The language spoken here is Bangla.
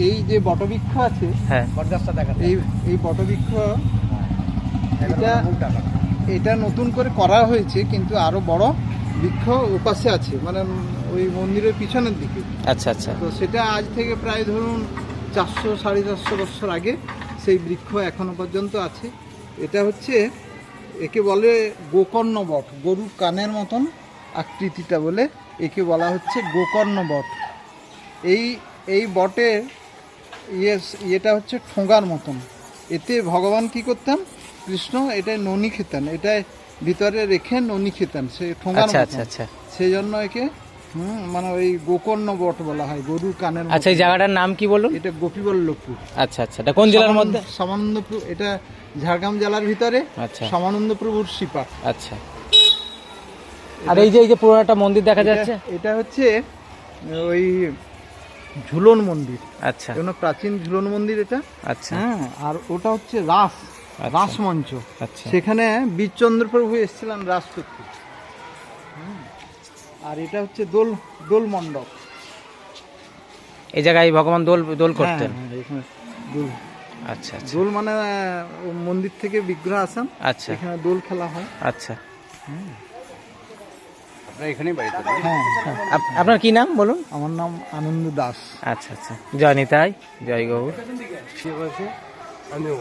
এই যে বটবৃক্ষ আছে, হ্যাঁ, এই বটবৃক্ষ এটা নতুন করে করা হয়েছে, কিন্তু আরো বড় বৃক্ষ ওপাশে আছে, মানে ওই মন্দিরের পিছনের দিকে। আচ্ছা আচ্ছা। তো সেটা আজ থেকে প্রায় ধরুন 400-450 বছর আগে সেই বৃক্ষ এখনো পর্যন্ত আছে। এটা হচ্ছে, একে বলে গোকর্ণ বট, গরুর কানের মতন আকৃতিটা বলে একে বলা হচ্ছে গোকর্ণ বট। এই বটের ইয়েটা হচ্ছে ঠোঙার মতন। এতে ভগবান কি করতেন, কৃষ্ণ এটাই ননি খেতেন, এটাই ভিতরে রেখে ননি খেতেন, সে ঠোঙার আচ্ছা মতন। আচ্ছা আচ্ছা। সেই জন্য একে মানে ওই গোকর্ণ বট বলা হয়, গরুর কানের মতন। আচ্ছা, এই জায়গাটার নাম কি বলুন? এটা গোপীবল্লভপুর। আচ্ছা আচ্ছা, এটা কোন জেলার মধ্যে? সমানন্দপুর, এটা ঝাড়গ্রাম জেলার ভিতরে। আচ্ছা, সমানন্দপুর শিপা। আচ্ছা। আর এই যে পুরো একটা মন্দির দেখা যাচ্ছে, এটা হচ্ছে ওই ঝুলন মন্দির। আচ্ছা, এগুলো প্রাচীন ঝুলন মন্দির এটা। আচ্ছা। হ্যাঁ, আর ওটা হচ্ছে রাসমঞ্চ। আচ্ছা, সেখানে বীরচন্দ্র প্রভু এসেছিলেন রাস করতে। আর এটা হচ্ছে দোল মণ্ডপ। এই জায়গায় ভগবান দোল করতেন। হ্যাঁ, এখানে দোল। আচ্ছা আচ্ছা। দোল মানে মন্দির থেকে বিগ্রহ আসেন, আচ্ছা, এখানে দোল খেলা হয়। আচ্ছা। এখানেই বাড়ি তো? হ্যাঁ। আপনার কি নাম বলুন? আমার নাম আনন্দ দাস। আচ্ছা আচ্ছা। জয় নিতাই, জয় গৌর। আমিও